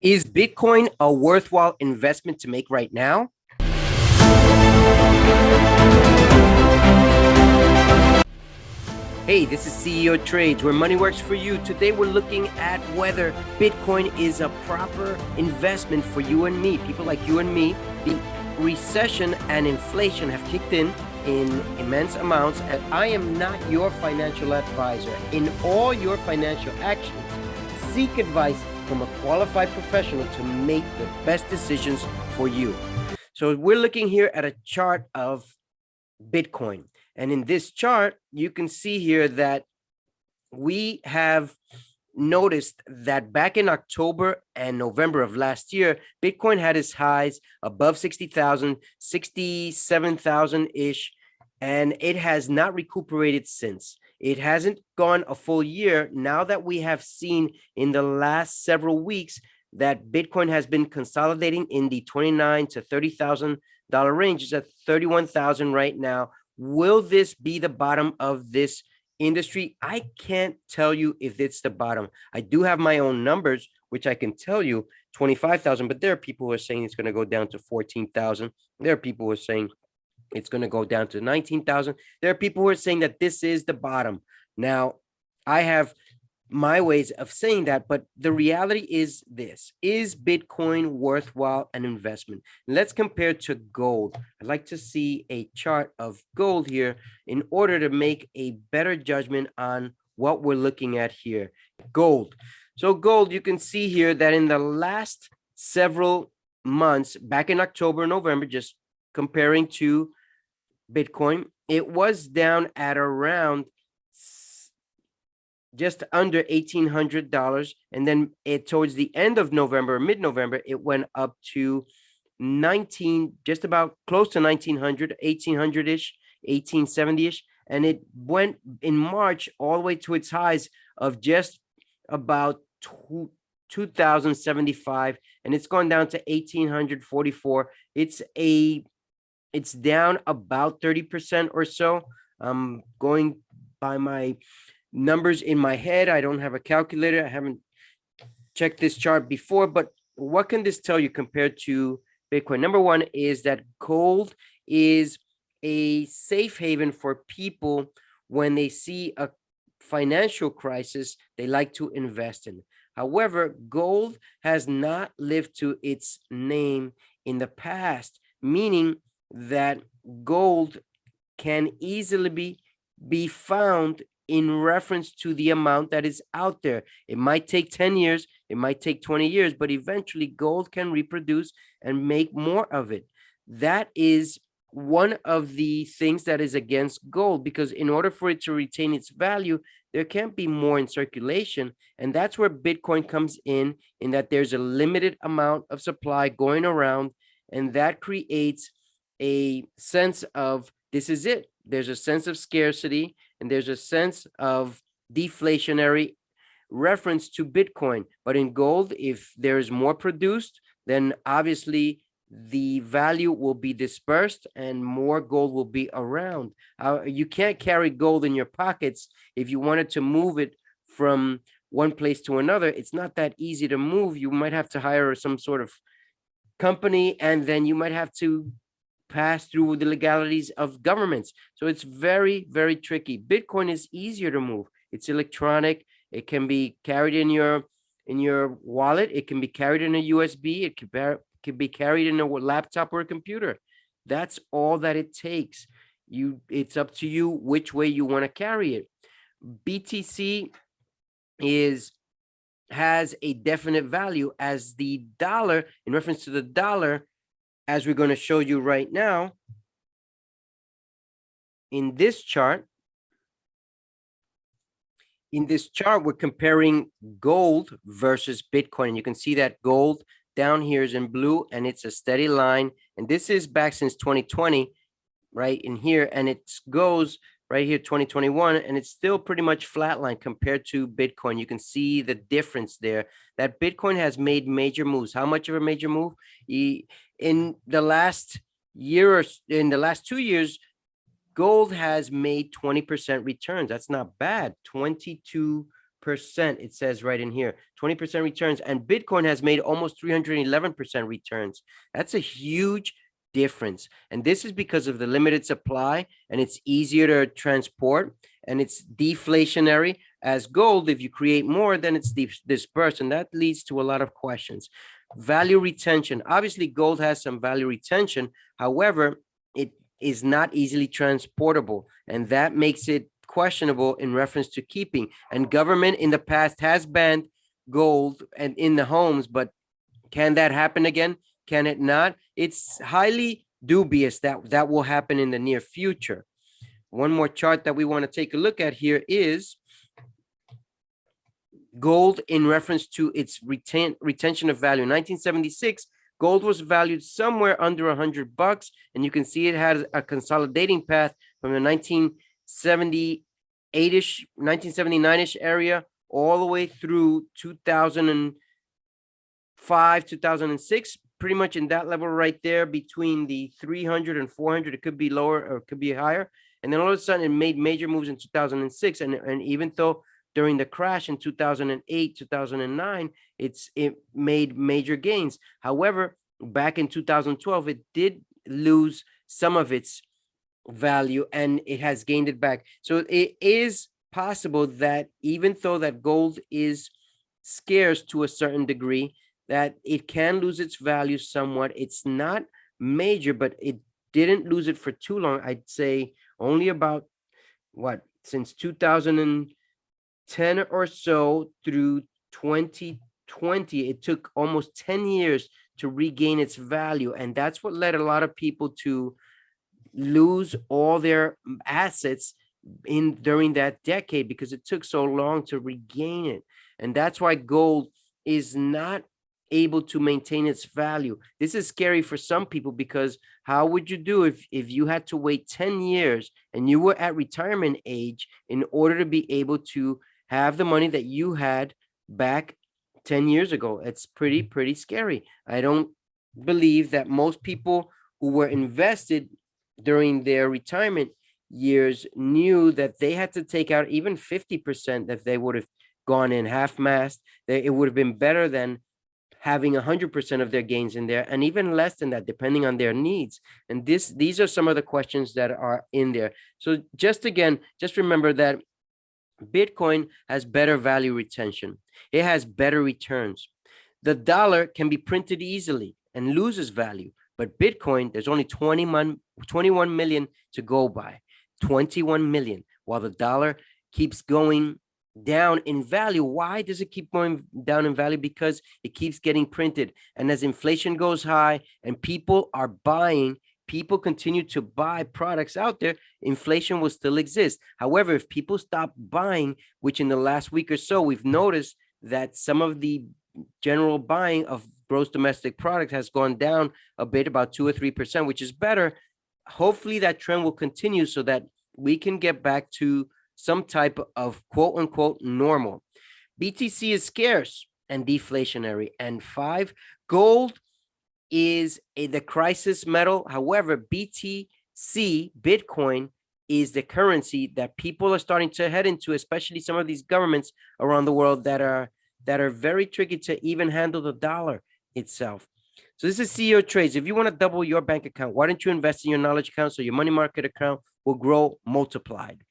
Is Bitcoin a worthwhile investment to make right now? Hey, this is CeoTrades, where money works for you. Today we're looking at whether Bitcoin is a proper investment for you and me, people like you and me. The recession and inflation have kicked in immense amounts, and I am not your financial advisor. In all your financial actions, seek advice from a qualified professional to make the best decisions for you. So we're looking here at a chart of Bitcoin. And in this chart, you can see here that we have noticed that back in October and November of last year, Bitcoin had its highs above 60,000, 67,000-ish, and it has not recuperated since. It hasn't gone a full year now that we have seen in the last several weeks that Bitcoin has been consolidating in the $29,000 to $30,000 range. It's at 31,000 right now. Will this be the bottom of this industry? I can't tell you if it's the bottom. I do have my own numbers, which I can tell you 25,000, but there are people who are saying it's going to go down to 14,000. There are people who are saying it's going to go down to 19,000. There are people who are saying that this is the bottom. Now, I have my ways of saying that, but the reality is this: is Bitcoin worthwhile an investment? Let's compare to gold. I'd like to see a chart of gold here in order to make a better judgment on what we're looking at here. Gold. So gold, you can see here that in the last several months, back in October, November, just comparing to Bitcoin, it was down at around just under $1,800, and then towards the end of November, mid-November, it went up to just about close to 1,900, 1,800-ish, 1,870-ish, and it went in March all the way to its highs of just about 2,075, and it's gone down to 1,844. It's down about 30% or so. I'm going by my numbers in my head. I don't have a calculator. I haven't checked this chart before, but what can this tell you compared to Bitcoin? Number one is that gold is a safe haven for people when they see a financial crisis they like to invest in. However, gold has not lived to its name in the past, meaning that gold can easily be found in reference to the amount that is out there. It might take 10 years, it might take 20 years, but eventually gold can reproduce and make more of it. That is one of the things that is against gold, because in order for it to retain its value, there can't be more in circulation. And that's where Bitcoin comes in that there's a limited amount of supply going around, and that creates a sense of this is it. There's a sense of scarcity, and there's a sense of deflationary reference to Bitcoin. But in gold, if there is more produced, then obviously the value will be dispersed and more gold will be around. You can't carry gold in your pockets. If you wanted to move it from one place to another, it's not that easy to move. You might have to hire some sort of company, and then you might have to pass through the legalities of governments. So it's very, very tricky. Bitcoin is easier to move. It's electronic. It can be carried in your wallet. It can be carried in a USB. It can be carried in a laptop or a computer. That's all that it takes. It's up to you which way you want to carry it. BTC has a definite value as the dollar, in reference to the dollar, as we're going to show you right now in this chart. In this chart, we're comparing gold versus Bitcoin. And you can see that gold down here is in blue, and it's a steady line. And this is back since 2020, right in here. And it goes right here, 2021, and it's still pretty much flatline compared to Bitcoin. You can see the difference there, that Bitcoin has made major moves. How much of a major move? In the last year, or in the last 2 years, gold has made 20% returns. That's not bad. 22% It says right in here, 20% returns. And Bitcoin has made almost 311% returns. That's a huge difference. And this is because of the limited supply, and it's easier to transport, and it's deflationary. As gold, if you create more, then it's dispersed, and that leads to a lot of questions. Value retention. Obviously, gold has some value retention. However, it is not easily transportable, and that makes it questionable in reference to keeping. And government in the past has banned gold and in the homes, but can that happen again? Can it not? It's highly dubious that that will happen in the near future. One more chart that we want to take a look at here is gold in reference to its retention of value. In 1976, gold was valued somewhere under $100, and you can see it had a consolidating path from the 1978-ish, 1979-ish area all the way through 2005, 2006, pretty much in that level right there between the 300 and 400. It could be lower or it could be higher. And then all of a sudden it made major moves in 2006. And even though during the crash in 2008, 2009, it made major gains. However, back in 2012, it did lose some of its value, and it has gained it back. So it is possible that even though that gold is scarce to a certain degree, that it can lose its value somewhat. It's not major, but it didn't lose it for too long. I'd say only about since 2010 or so through 2020, it took almost 10 years to regain its value. And that's what led a lot of people to lose all their assets during that decade, because it took so long to regain it. And that's why gold is not able to maintain its value. This is scary for some people, because how would you do if you had to wait 10 years and you were at retirement age in order to be able to have the money that you had back 10 years ago? It's pretty scary. I don't believe that most people who were invested during their retirement years knew that they had to take out even 50%, that they would have gone in half-mast. It would have been better than having 100% of their gains in there, and even less than that, depending on their needs. And these are some of the questions that are in there. So just remember that Bitcoin has better value retention. It has better returns. The dollar can be printed easily and loses value, but Bitcoin, there's only 21 million to go by, 21 million, while the dollar keeps going down in value. Why does it keep going down in value? Because it keeps getting printed. And as inflation goes high and people are buying, people continue to buy products out there, inflation will still exist. However, if people stop buying, which in the last week or so, we've noticed that some of the general buying of gross domestic product has gone down a bit, about 2 or 3%, which is better. Hopefully that trend will continue so that we can get back to some type of quote unquote normal. BTC is scarce and deflationary. And 5, gold is the crisis metal. However, BTC, Bitcoin, is the currency that people are starting to head into, especially some of these governments around the world that are very tricky to even handle the dollar itself. So this is CeoTrades. If you want to double your bank account, why don't you invest in your knowledge account so your money market account will grow multiplied?